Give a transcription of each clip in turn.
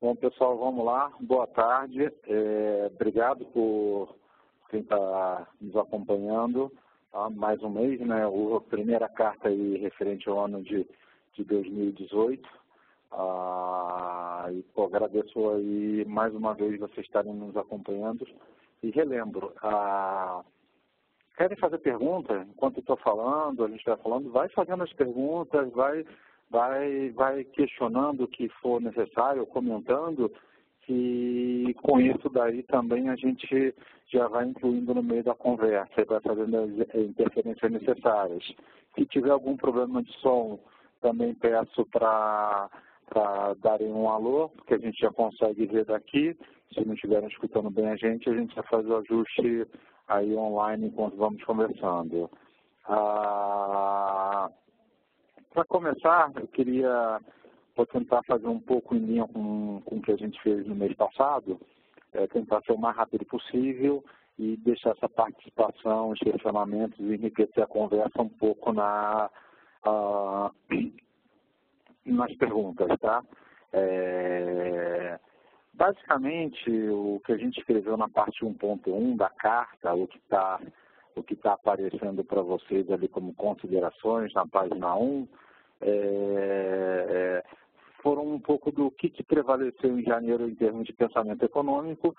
Bom, pessoal, vamos lá. Boa tarde. Obrigado por quem está nos acompanhando há mais um mês, né? A primeira carta aí referente ao ano de 2018. E agradeço aí mais uma vez vocês estarem nos acompanhando. E relembro, querem fazer pergunta enquanto estou falando, a gente está falando, vai fazendo as perguntas, vai questionando o que for necessário, comentando, e com isso daí também a gente já vai incluindo no meio da conversa, vai fazendo as interferências necessárias. Se tiver algum problema de som, também peço para darem um alô, porque a gente já consegue ver daqui. Se não estiverem escutando bem a gente vai fazer o ajuste aí online enquanto vamos conversando. Para começar, vou tentar fazer um pouco em linha com o que a gente fez no mês passado, tentar ser o mais rápido possível e deixar essa participação, os questionamentos e enriquecer a conversa um pouco nas perguntas, tá? Basicamente, o que a gente escreveu na parte 1.1 da carta, o que está aparecendo para vocês ali como considerações na página 1, foram um pouco do que prevaleceu em janeiro em termos de pensamento econômico,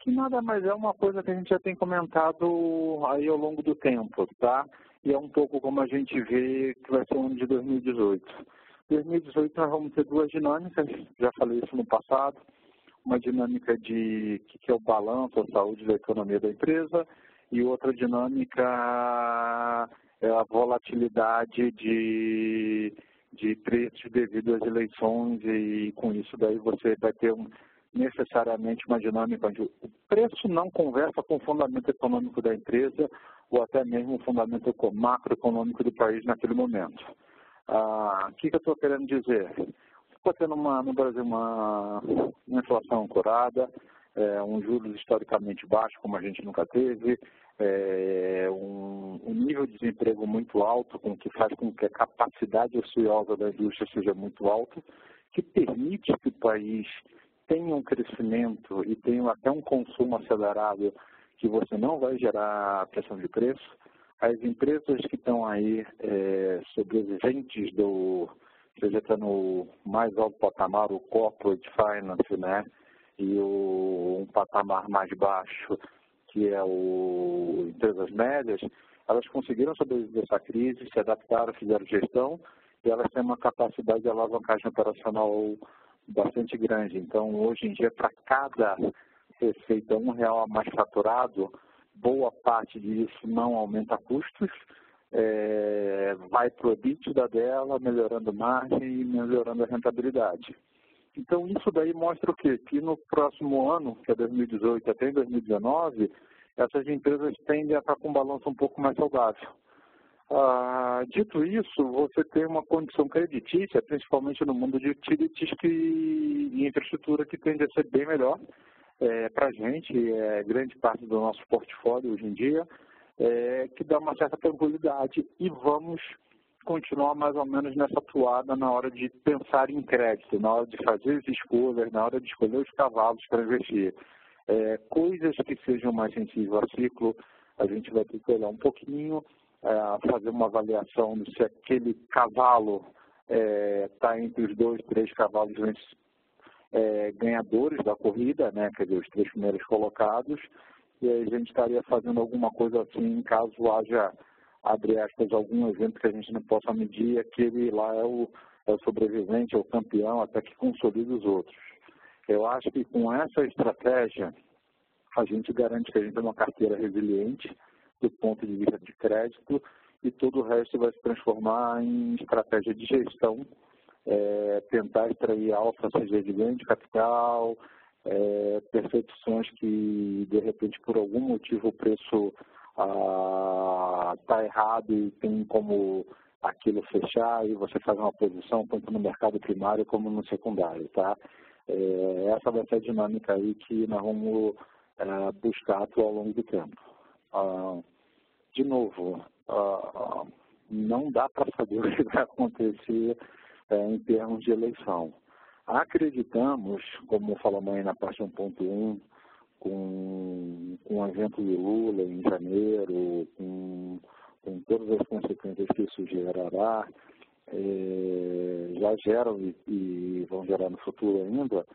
que nada mais é uma coisa que a gente já tem comentado aí ao longo do tempo, tá? E é um pouco como a gente vê que vai ser o ano de 2018. 2018 nós vamos ter duas dinâmicas, já falei isso no passado, uma dinâmica de que é o balanço, a saúde da economia da empresa, e outra dinâmica é a volatilidade de preços devido às eleições, e com isso daí você vai ter necessariamente uma dinâmica onde o preço não conversa com o fundamento econômico da empresa ou até mesmo o fundamento macroeconômico do país naquele momento. O que eu estou querendo dizer? Está tendo no Brasil uma inflação ancorada, um juros historicamente baixo, como a gente nunca teve, um nível de desemprego muito alto, que faz com que a capacidade ociosa da indústria seja muito alta, que permite que o país tenha um crescimento e tenha até um consumo acelerado, que você não vai gerar pressão de preço. As empresas que estão aí sobreviventes seja está no mais alto patamar, o corporate finance, né, e um patamar mais baixo, que é o empresas médias, elas conseguiram sobreviver essa crise, se adaptaram, fizeram gestão, e elas têm uma capacidade de alavancagem operacional bastante grande. Então, hoje em dia, para cada receita R$1 a mais faturado, boa parte disso não aumenta custos, vai para o EBITDA dela, melhorando margem e melhorando a rentabilidade. Então, isso daí mostra o quê? Que no próximo ano, que é 2018 até 2019, essas empresas tendem a estar com um balanço um pouco mais saudável. Dito isso, você tem uma condição creditícia, principalmente no mundo de utilities e infraestrutura, que tende a ser bem melhor para a gente, grande parte do nosso portfólio hoje em dia, que dá uma certa tranquilidade, e vamos continuar mais ou menos nessa toada na hora de pensar em crédito, na hora de fazer as escolhas, na hora de escolher os cavalos para investir. Coisas que sejam mais sensíveis ao ciclo, a gente vai ter que olhar um pouquinho, fazer uma avaliação de se aquele cavalo está entre os 2, 3 cavalos ganhadores da corrida, né, quer dizer, os 3 primeiros colocados, e aí a gente estaria fazendo alguma coisa assim, caso haja, abre aspas, algum evento que a gente não possa medir, aquele lá é o sobrevivente, é o campeão, até que consolide os outros. Eu acho que com essa estratégia, a gente garante que a gente tem uma carteira resiliente do ponto de vista de crédito, e todo o resto vai se transformar em estratégia de gestão, tentar extrair alfa, seja de ganho de capital, percepções que, de repente, por algum motivo o preço está errado e tem como aquilo fechar, e você faz uma posição tanto no mercado primário como no secundário, tá? Essa vai ser a dinâmica aí que nós vamos buscar atuar ao longo do tempo. De novo, não dá para saber o que vai acontecer em termos de eleição. Acreditamos, como falamos aí na parte 1.1, com o evento do Lula em janeiro, com todas as consequências que isso gerará, já geram e vão gerar no futuro ainda,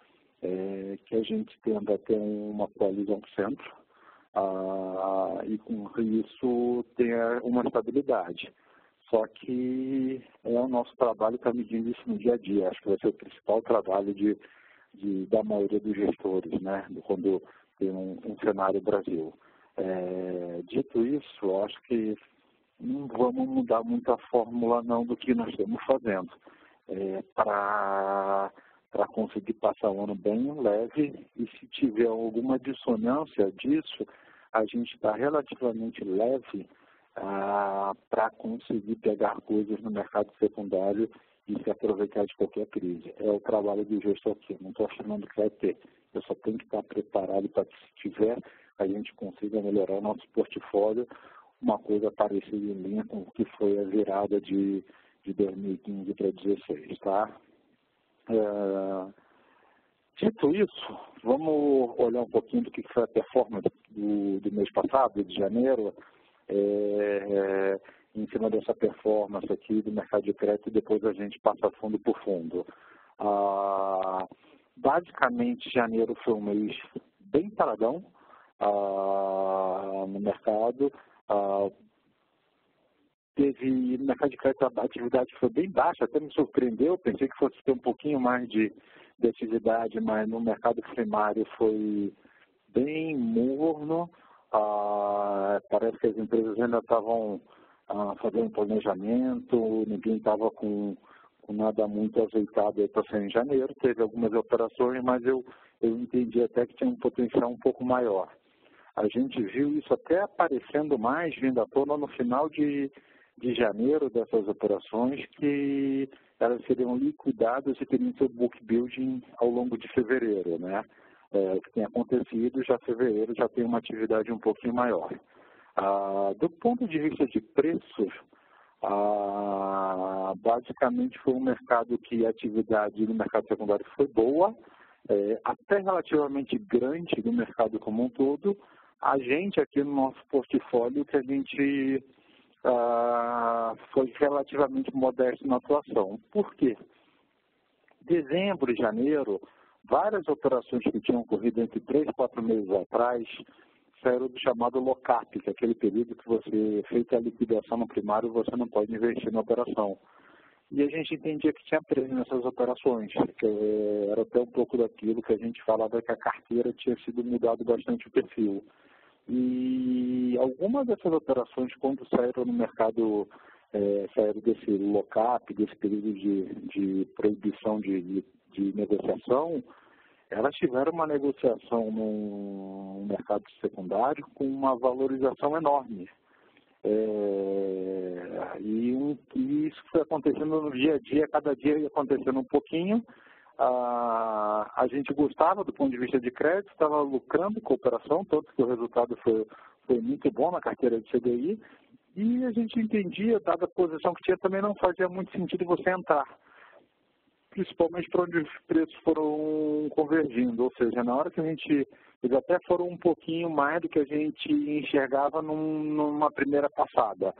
que a gente tenda a ter uma coalizão por centro, e com isso tenha uma estabilidade. Só que o nosso trabalho está medindo isso no dia a dia. Acho que vai ser o principal trabalho da maioria dos gestores, né, quando tem um cenário Brasil. Dito isso, acho que não vamos mudar muito a fórmula não do que nós estamos fazendo. Para conseguir passar o ano bem leve, e se tiver alguma dissonância disso, a gente está relativamente leve para conseguir pegar coisas no mercado secundário e se aproveitar de qualquer crise. É o trabalho do gestor aqui, não estou afirmando que vai ter. Eu só tenho que estar preparado para que, se tiver, a gente consiga melhorar o nosso portfólio, uma coisa parecida em linha com o que foi a virada de 2015 para 2016, tá? Dito isso, vamos olhar um pouquinho do que foi a performance do mês passado, de janeiro, em cima dessa performance aqui do mercado de crédito, e depois a gente passa fundo por fundo. Basicamente, janeiro foi um mês bem paradão no mercado. No mercado de crédito a atividade foi bem baixa, até me surpreendeu, pensei que fosse ter um pouquinho mais de atividade, mas no mercado primário foi bem morno. Parece que as empresas ainda estavam fazendo planejamento, ninguém estava com nada muito azeitado para sair em janeiro. Teve algumas operações, mas eu entendi até que tinha um potencial um pouco maior. A gente viu isso até aparecendo mais, vindo à tona no final de janeiro dessas operações, que elas seriam liquidadas e teriam seu book building ao longo de fevereiro, né? O que tem acontecido, já fevereiro já tem uma atividade um pouquinho maior. Do ponto de vista de preços, basicamente foi um mercado que a atividade no mercado secundário foi boa, até relativamente grande no mercado como um todo. A gente aqui no nosso portfólio, que a gente foi relativamente modesto na atuação. Por quê? Dezembro e janeiro, várias operações que tinham ocorrido entre 3 e 4 meses atrás saíram do chamado lock-up, que é aquele período que você feita a liquidação no primário, você não pode investir na operação. E a gente entendia que tinha prêmio nessas operações, que era até um pouco daquilo que a gente falava, que a carteira tinha sido mudado bastante o perfil. E algumas dessas operações, quando saíram no mercado, saíram desse lock-up, desse período de proibição de negociação, elas tiveram uma negociação no mercado secundário com uma valorização enorme. E isso foi acontecendo no dia a dia, cada dia ia acontecendo um pouquinho. A gente gostava do ponto de vista de crédito, estava lucrando com a operação, tanto que o resultado foi muito bom na carteira de CDI, e a gente entendia, dada a posição que tinha, também não fazia muito sentido você entrar, principalmente para onde os preços foram convergindo, ou seja, na hora que eles até foram um pouquinho mais do que a gente enxergava numa primeira passada.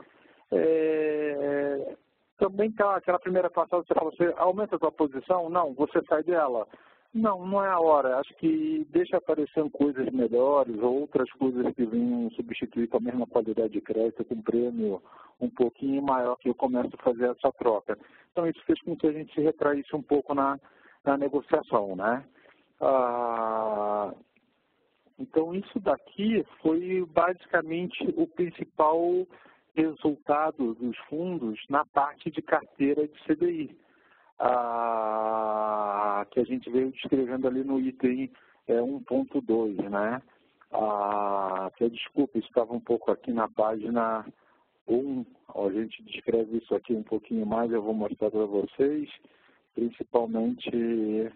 Também aquela primeira passada, você aumenta a sua posição? Não, você sai dela. Não é a hora. Acho que deixa aparecendo coisas melhores, outras coisas que venham substituir com a mesma qualidade de crédito, com um prêmio um pouquinho maior, que eu começo a fazer essa troca. Então, isso fez com que a gente se retraísse um pouco na negociação, né? Então, isso daqui foi basicamente o principal resultado dos fundos na parte de carteira de CDI, que a gente veio descrevendo ali no item 1.2, né? Desculpa, estava um pouco aqui na página 1, a gente descreve isso aqui um pouquinho mais, eu vou mostrar para vocês, principalmente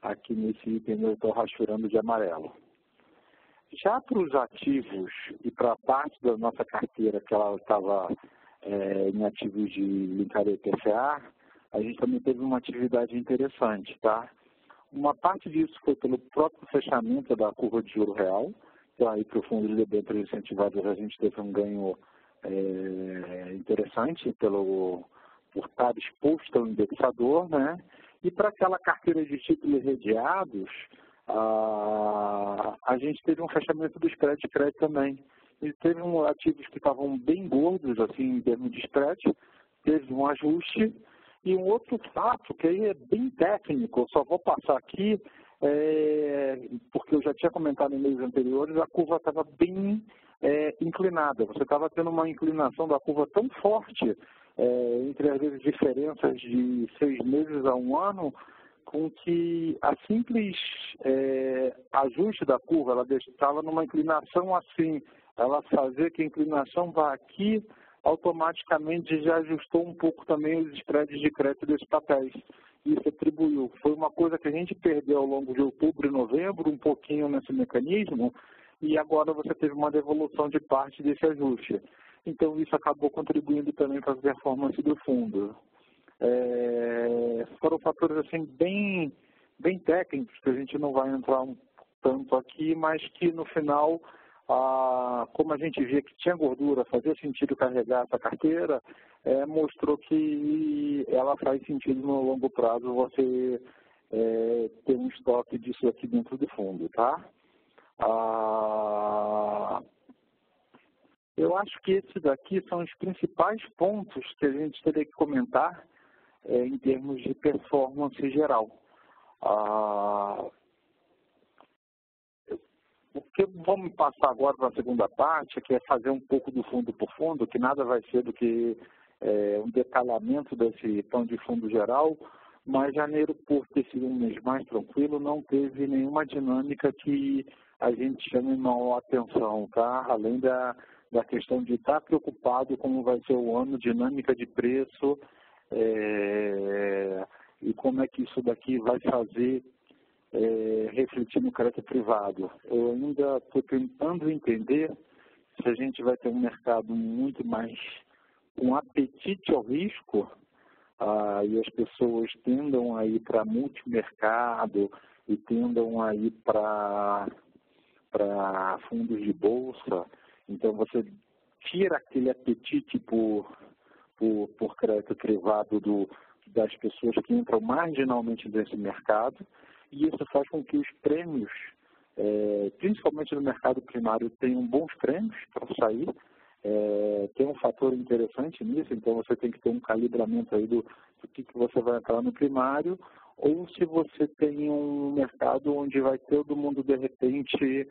aqui nesse item eu estou rachurando de amarelo. Já para os ativos e para a parte da nossa carteira que ela estava em ativos de linkado ao IPCA, a gente também teve uma atividade interessante, tá? Uma parte disso foi pelo próprio fechamento da curva de juro real. Então, aí para o fundo de debêntures incentivadas, a gente teve um ganho interessante por estar exposto ao indexador, né? E para aquela carteira de títulos redeados, a gente teve um fechamento do spread de crédito também. E teve ativos que estavam bem gordos, assim, em termos de spread, teve um ajuste. E um outro fato, que aí é bem técnico, eu só vou passar aqui, porque eu já tinha comentado em meses anteriores, a curva estava bem inclinada. Você estava tendo uma inclinação da curva tão forte, entre às vezes diferenças de 6 meses a 1 ano, com que a simples ajuste da curva, ela estava numa inclinação assim, ela fazia que a inclinação vá aqui, automaticamente já ajustou um pouco também os spreads de crédito desses papéis. Isso atribuiu. Foi uma coisa que a gente perdeu ao longo de outubro e novembro, um pouquinho nesse mecanismo, e agora você teve uma devolução de parte desse ajuste. Então, isso acabou contribuindo também para a performance do fundo. Foram fatores assim, bem técnicos, que a gente não vai entrar tanto aqui, mas que no final, como a gente via que tinha gordura, fazia sentido carregar essa carteira, mostrou que ela faz sentido no longo prazo você ter um estoque disso aqui dentro do fundo, tá? Eu acho que esses daqui são os principais pontos que a gente teria que comentar em termos de performance geral. O que vamos passar agora para a segunda parte, que é fazer um pouco do fundo por fundo, que nada vai ser do que um detalhamento desse plano de fundo geral, mas janeiro, por ter sido um mês mais tranquilo, não teve nenhuma dinâmica que a gente chame mal a atenção, tá? Além da questão de estar preocupado como vai ser o ano, dinâmica de preço, e como é que isso daqui vai fazer refletir no crédito privado. Eu ainda estou tentando entender se a gente vai ter um mercado muito mais com apetite ao risco, e as pessoas tendam a ir para multimercado e tendam a ir para fundos de bolsa. Então, você tira aquele apetite por crédito privado das pessoas que entram marginalmente nesse mercado, e isso faz com que os prêmios, principalmente no mercado primário, tenham bons prêmios para sair. Tem um fator interessante nisso, então você tem que ter um calibramento aí do que você vai entrar no primário, ou se você tem um mercado onde vai todo mundo, de repente,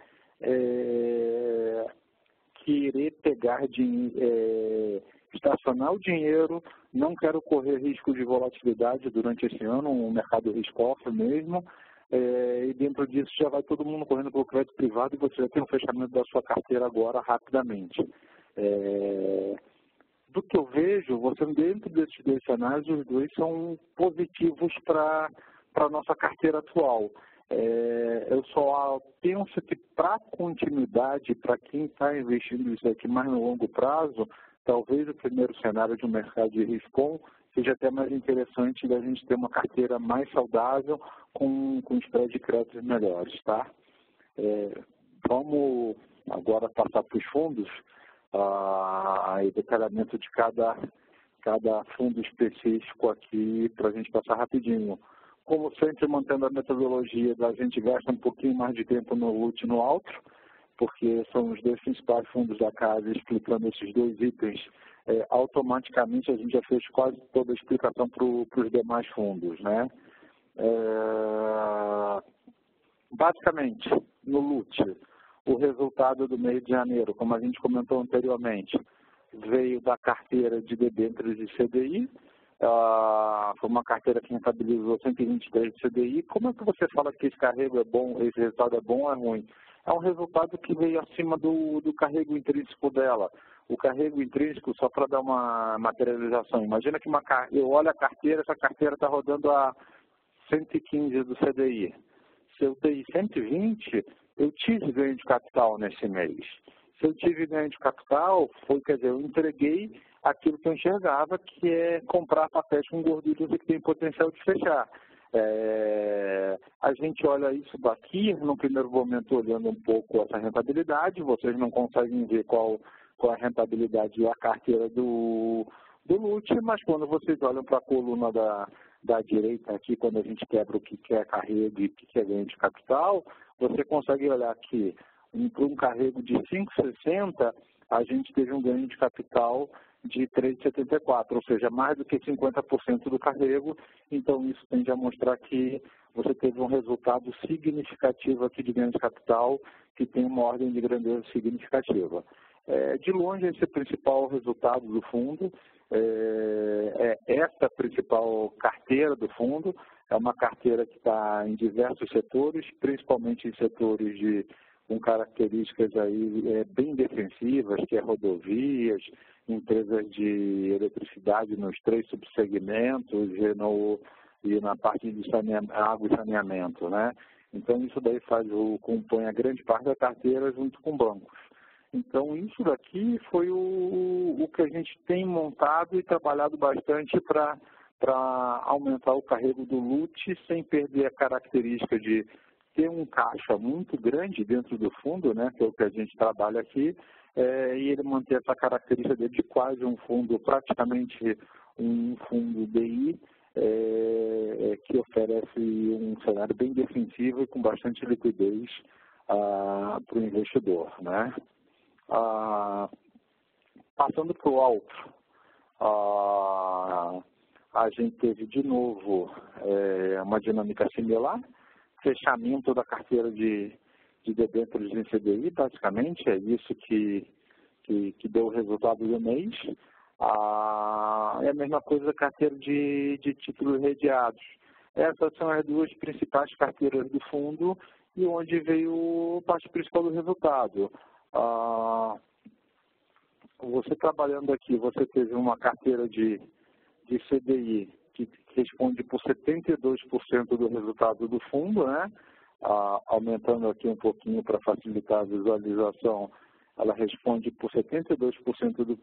querer pegar estacionar o dinheiro, não quero correr risco de volatilidade durante esse ano, um mercado risk-off mesmo, e dentro disso já vai todo mundo correndo para o crédito privado e você já tem um fechamento da sua carteira agora rapidamente. Do que eu vejo, você dentro desses dois cenários, os dois são positivos para a nossa carteira atual. Eu só penso que para continuidade, para quem está investindo isso aqui mais no longo prazo, talvez o primeiro cenário de um mercado de risco seja até mais interessante da gente ter uma carteira mais saudável com spread de créditos melhores, tá? Vamos agora passar para os fundos, e detalhamento de cada fundo específico aqui para a gente passar rapidinho. Como sempre, mantendo a metodologia da gente gasta um pouquinho mais de tempo no LUT e no Altro, porque são os dois principais fundos da casa, explicando esses dois itens, automaticamente a gente já fez quase toda a explicação para os demais fundos, né? Basicamente, no LUT, o resultado do mês de janeiro, como a gente comentou anteriormente, veio da carteira de debêntures de CDI, foi uma carteira que rentabilizou 123 de CDI. Como é que você fala que esse carrego é bom, esse resultado é bom ou é ruim? É um resultado que veio acima do carrego intrínseco dela. O carrego intrínseco, só para dar uma materialização, imagina que eu olho a carteira, essa carteira está rodando a 115 do CDI. Se eu dei 120, eu tive ganho de capital nesse mês. Se eu tive ganho de capital, eu entreguei aquilo que eu enxergava, que é comprar papéis com gorduras que tem potencial de fechar. A gente olha isso daqui, no primeiro momento olhando um pouco essa rentabilidade, vocês não conseguem ver qual a rentabilidade e a carteira do LUT, mas quando vocês olham para a coluna da direita aqui, quando a gente quebra o que é carrego e o que é ganho de capital, você consegue olhar que para um carrego de 5,60, a gente teve um ganho de capital de 3,74, ou seja, mais do que 50% do carrego. Então, isso tende a mostrar que você teve um resultado significativo aqui de ganho de capital, que tem uma ordem de grandeza significativa. De longe, esse é o principal resultado do fundo, essa principal carteira do fundo, é uma carteira que está em diversos setores, principalmente em setores com características aí, bem defensivas, que é rodovias, empresas de eletricidade nos 3 subsegmentos e na parte de água e saneamento, né? Então, isso daí compõe a grande parte da carteira junto com bancos. Então, isso daqui foi o que a gente tem montado e trabalhado bastante para aumentar o carrego do LUT sem perder a característica de ter um caixa muito grande dentro do fundo, né, que é o que a gente trabalha aqui, e ele manter essa característica dele de quase um fundo, praticamente um fundo DI, que oferece um cenário bem defensivo e com bastante liquidez para o investidor, né? Passando para o alto, a gente teve de novo uma dinâmica similar, fechamento da carteira de debêntures em CDI, basicamente, é isso que deu o resultado do mês. É a mesma coisa da carteira de títulos redeados. Essas são as duas principais carteiras do fundo e onde veio parte principal do resultado. Você trabalhando aqui, você teve uma carteira de CDI que responde por 72% do resultado do fundo, né? Aumentando aqui um pouquinho para facilitar a visualização, ela responde por 72% do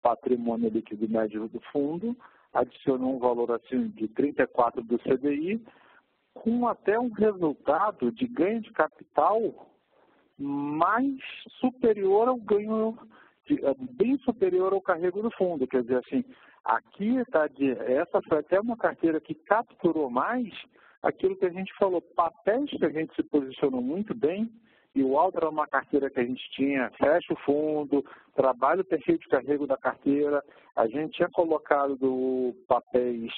patrimônio líquido médio do fundo, adicionou um valor assim de 34% do CDI, com até um resultado de ganho de capital mais superior ao ganho, bem superior ao carrego do fundo. Quer dizer, assim, aqui essa foi até uma carteira que capturou mais aquilo que a gente falou, papéis que a gente se posicionou muito bem, e o outro era uma carteira que a gente tinha, fecha o fundo, trabalha o perfil de carrego da carteira, a gente tinha colocado papéis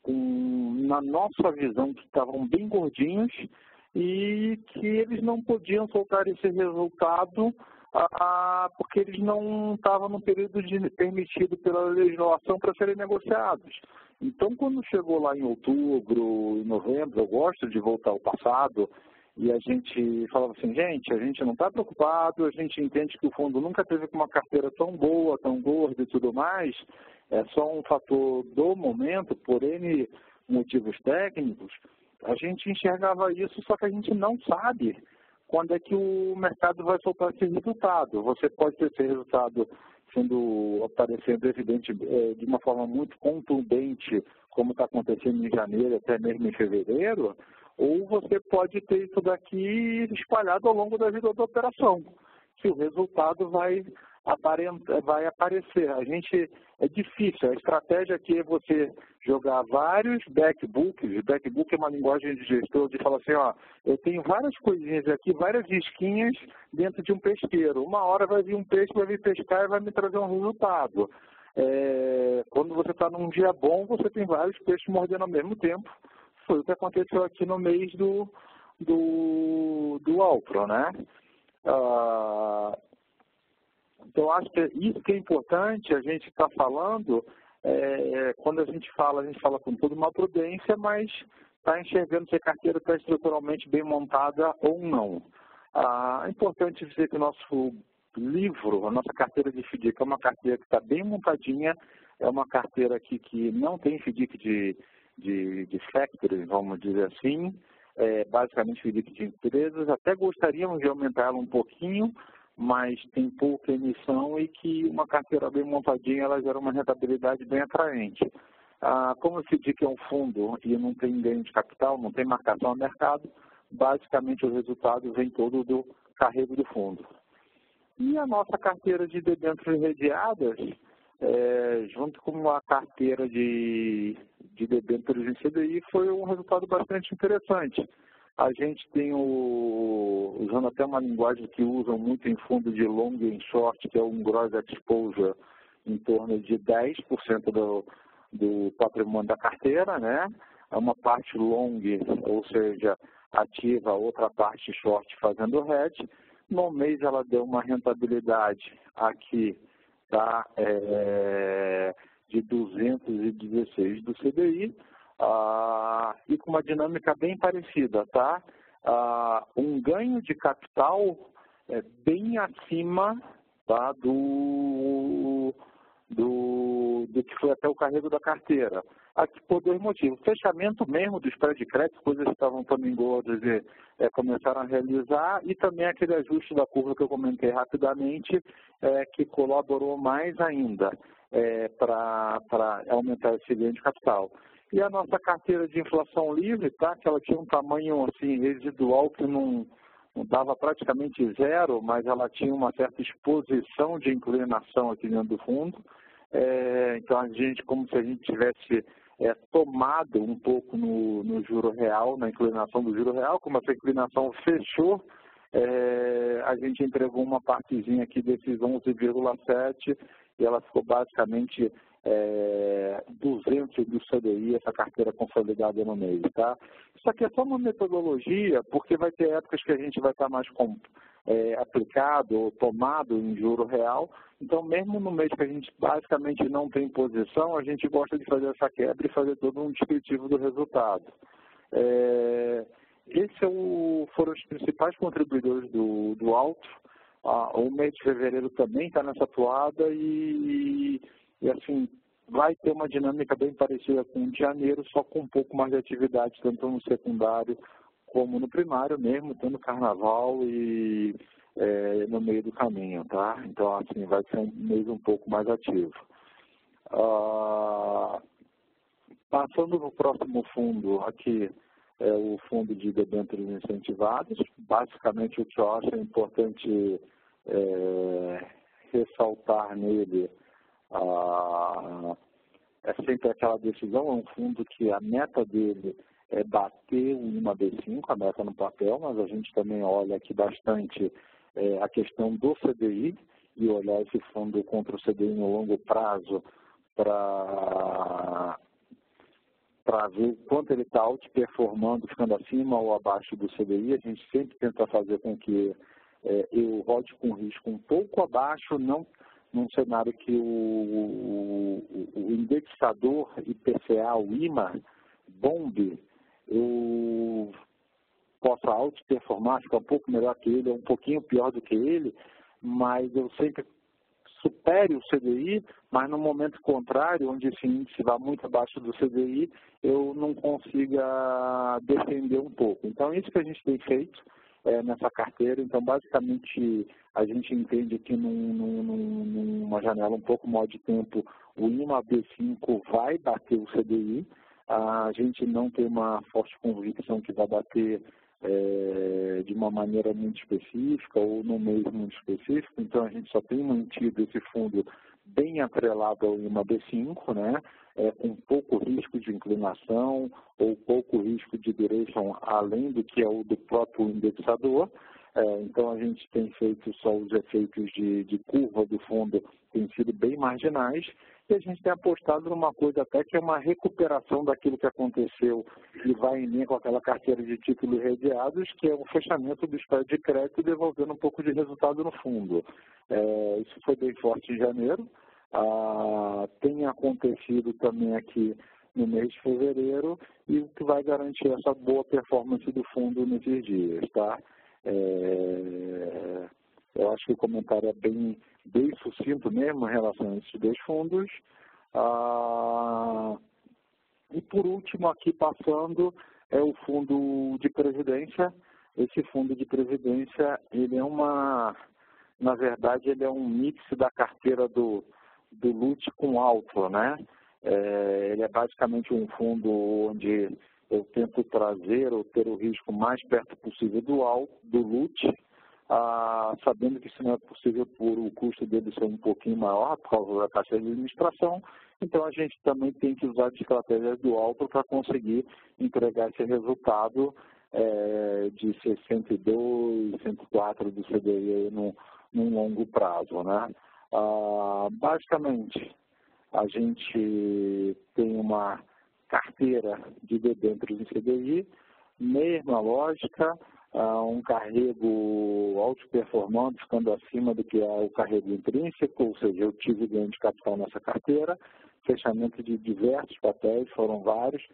na nossa visão que estavam bem gordinhos e que eles não podiam soltar esse resultado porque eles não estavam no período permitido pela legislação para serem negociados. Então, quando chegou lá em outubro, em novembro, eu gosto de voltar ao passado, e a gente falava assim, gente, a gente não está preocupado, a gente entende que o fundo nunca teve uma carteira tão boa, tão gorda e tudo mais, é só um fator do momento, por N motivos técnicos, a gente enxergava isso, só que a gente não sabe quando é que o mercado vai soltar esse resultado. Você pode ter esse resultado aparecendo evidente de uma forma muito contundente, como está acontecendo em janeiro, até mesmo em fevereiro, ou você pode ter isso daqui espalhado ao longo da vida da operação, que o resultado vai aparecer. É difícil, a estratégia aqui é você jogar vários backbooks. Backbook é uma linguagem de gestor de falar assim, ó, eu tenho várias coisinhas aqui, várias isquinhas dentro de um pesqueiro. Uma hora vai vir um peixe, vai vir pescar e vai me trazer um resultado. Quando você está num dia bom, você tem vários peixes mordendo ao mesmo tempo. Foi o que aconteceu aqui no mês do Alpro, né? Então, acho que isso que é importante a gente está falando, quando a gente fala com toda uma prudência, mas está enxergando se a carteira está estruturalmente bem montada ou não. É importante dizer que o nosso livro, a nossa carteira de FDIC é uma carteira que está bem montadinha, é uma carteira aqui que não tem FDIC de factory, vamos dizer assim, basicamente FDIC de empresas, até gostaríamos de aumentar ela um pouquinho, mas tem pouca emissão e que uma carteira bem montadinha ela gera uma rentabilidade bem atraente. Como se diz que é um fundo e não tem ganho de capital, não tem marcação a mercado, basicamente o resultado vem todo do carrego do fundo. E a nossa carteira de debêntures redeadas, junto com a carteira de debêntures em CDI, foi um resultado bastante interessante. A gente tem, usando até uma linguagem que usam muito em fundo de long e short, que é um gross exposure, em torno de 10% do patrimônio da carteira, né? É uma parte long, ou seja, ativa, outra parte short fazendo hedge. No mês ela deu uma rentabilidade aqui, tá? De 216 do CDI, e com uma dinâmica bem parecida, tá? Um ganho de capital bem acima, tá, do que foi até o carrego da carteira. Aqui por dois motivos. Fechamento mesmo do spread de crédito, coisas que estavam também gordas e começaram a realizar, e também aquele ajuste da curva que eu comentei rapidamente, que colaborou mais ainda para aumentar esse ganho de capital. E a nossa carteira de inflação livre, tá, que ela tinha um tamanho assim, residual que não dava praticamente zero, mas ela tinha uma certa exposição de inclinação aqui dentro do fundo. Então, a gente, como se a gente tivesse tomado um pouco no juro real, na inclinação do juro real, como essa inclinação fechou, a gente entregou uma partezinha aqui desses 11,7 e ela ficou basicamente 200 do CDI, essa carteira consolidada no mês, tá? Isso aqui é só uma metodologia, porque vai ter épocas que a gente vai estar mais aplicado ou tomado em juro real. Então, mesmo no mês que a gente basicamente não tem posição, a gente gosta de fazer essa quebra e fazer todo um descritivo do resultado. Esses foram os principais contribuidores do alto. O mês de fevereiro também está nessa toada e assim, vai ter uma dinâmica bem parecida com o de janeiro, só com um pouco mais de atividade, tanto no secundário como no primário mesmo, tendo carnaval e no meio do caminho, tá? Então, assim, vai ser um mês um pouco mais ativo. Passando para o próximo fundo, aqui é o fundo de debêntures incentivadas. Basicamente, o que eu acho importante ressaltar nele é sempre aquela decisão, é um fundo que a meta dele é bater o IMAB5, a meta no papel, mas a gente também olha aqui bastante a questão do CDI e olhar esse fundo contra o CDI no longo prazo para ver o quanto ele está outperformando, ficando acima ou abaixo do CDI. A gente sempre tenta fazer com que eu rode com risco um pouco abaixo, não num cenário que o indexador IPCA, o IMA, bombe, eu possa outperformar, ficar um pouco melhor que ele, ou um pouquinho pior do que ele, mas eu sempre supere o CDI, mas no momento contrário, onde esse índice vai muito abaixo do CDI, eu não consiga defender um pouco. Então, isso que a gente tem feito nessa carteira. Então, basicamente, a gente entende que numa janela um pouco maior de tempo, o IMAB5 vai bater o CDI. A gente não tem uma forte convicção que vai bater de uma maneira muito específica ou no mês muito específico, então a gente só tem mantido esse fundo bem atrelado ao IMAB5, né, com pouco risco de inclinação ou pouco risco de duration além do que é o do próprio indexador. Então a gente tem feito só os efeitos de curva do fundo, têm sido bem marginais, e a gente tem apostado numa coisa até que é uma recuperação daquilo que aconteceu e vai em linha com aquela carteira de títulos redeados, que é o fechamento do spread de crédito, devolvendo um pouco de resultado no fundo. Isso foi bem forte em janeiro. Tem acontecido também aqui no mês de fevereiro, e o que vai garantir essa boa performance do fundo nesses dias, tá? Eu acho que o comentário é bem sucinto mesmo em relação a esses dois fundos. E por último, aqui passando, é o fundo de previdência. Esse fundo de previdência, ele é na verdade, ele é um mix da carteira do LUT com Alto, né? Ele é basicamente um fundo onde eu tento trazer ou ter o risco mais perto possível do LUT, sabendo que isso não é possível por o custo dele ser um pouquinho maior por causa da taxa de administração. Então, a gente também tem que usar de estratégias do alto para conseguir entregar esse resultado de 62, 104 do CDI num longo prazo, né? Basicamente, a gente tem uma carteira de debêntures em CDI, mesma lógica, um carrego alto-performante ficando acima do que é o carrego intrínseco, ou seja, eu tive ganho de capital nessa carteira, fechamento de diversos papéis, foram vários,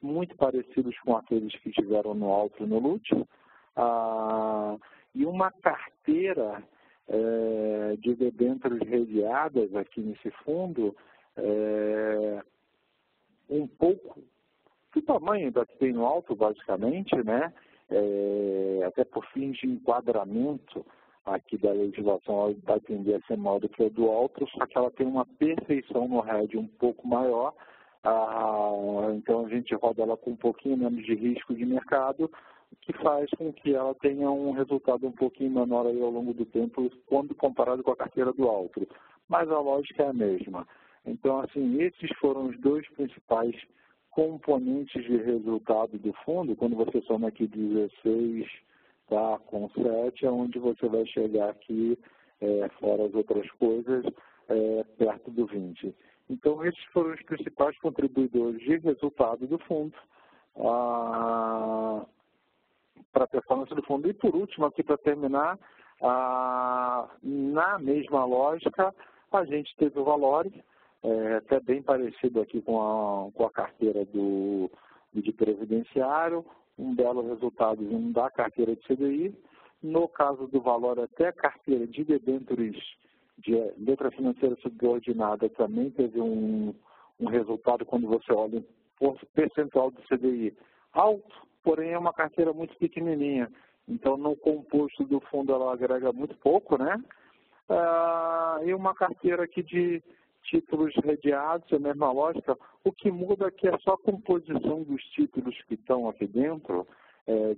muito parecidos com aqueles que tiveram no alto e no LUT, e uma carteira de debêntures redeadas aqui nesse fundo, um pouco do tamanho da que tem no alto, basicamente, né? Até por fins de enquadramento aqui da legislação, ela vai tender a ser maior do que a do alto, só que ela tem uma perfeição no RED um pouco maior, então a gente roda ela com um pouquinho menos de risco de mercado, que faz com que ela tenha um resultado um pouquinho menor aí ao longo do tempo, quando comparado com a carteira do alto. Mas a lógica é a mesma. Então, assim, esses foram os dois principais componentes de resultado do fundo. Quando você soma aqui 16 com 7, é onde você vai chegar aqui, fora as outras coisas, perto do 20. Então, esses foram os principais contribuidores de resultado do fundo para a performance do fundo. E, por último, aqui para terminar, na mesma lógica, a gente teve o Valore, até bem parecido aqui com a carteira de previdenciário, um belo resultado vindo da carteira de CDI. No caso do Valore, até a carteira de debêntures de letra financeira subordinada também teve um resultado, quando você olha o percentual do CDI alto, porém é uma carteira muito pequenininha. Então, no composto do fundo, ela agrega muito pouco, né? E uma carteira aqui de títulos redeados, é a mesma lógica. O que muda aqui é só a composição dos títulos que estão aqui dentro,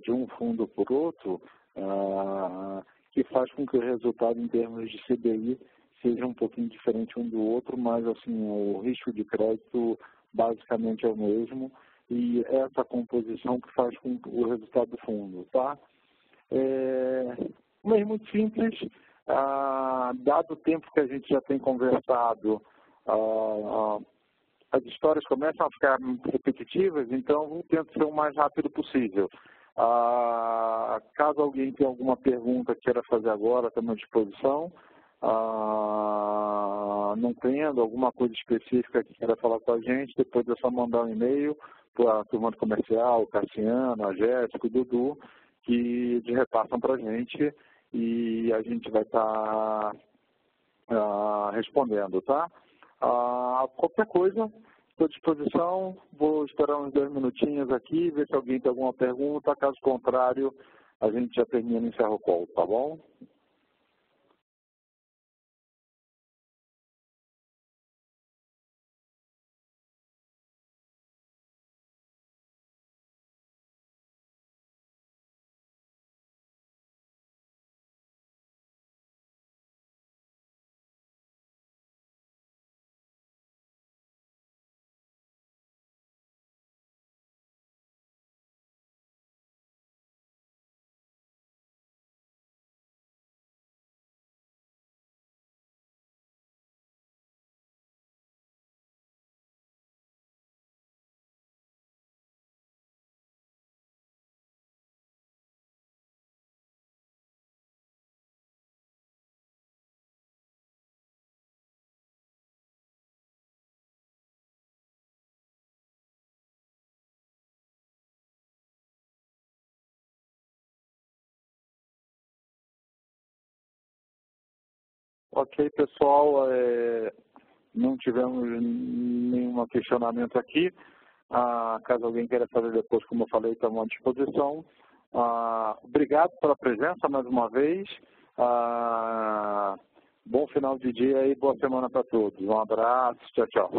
de um fundo por outro, que faz com que o resultado em termos de CDI seja um pouquinho diferente um do outro, mas assim, o risco de crédito basicamente é o mesmo, e essa composição que faz com o resultado do fundo, tá? Mas muito simples, dado o tempo que a gente já tem conversado, as histórias começam a ficar repetitivas, então eu tento ser o mais rápido possível. Caso alguém tenha alguma pergunta que queira fazer agora, estamos à disposição. Não tendo alguma coisa específica que queira falar com a gente, depois é só mandar um e-mail para a turma do comercial, o Cassiano, a Jéssica, o Dudu, que eles repassam para a gente e a gente vai estar respondendo, tá? Qualquer coisa, estou à disposição, vou esperar uns 2 minutinhos aqui, ver se alguém tem alguma pergunta, caso contrário, a gente já termina e encerra o call, tá bom? Ok, pessoal, não tivemos nenhum questionamento aqui. Caso alguém queira fazer depois, como eu falei, estamos à disposição. Obrigado pela presença mais uma vez. Bom final de dia e boa semana para todos. Um abraço, tchau, tchau.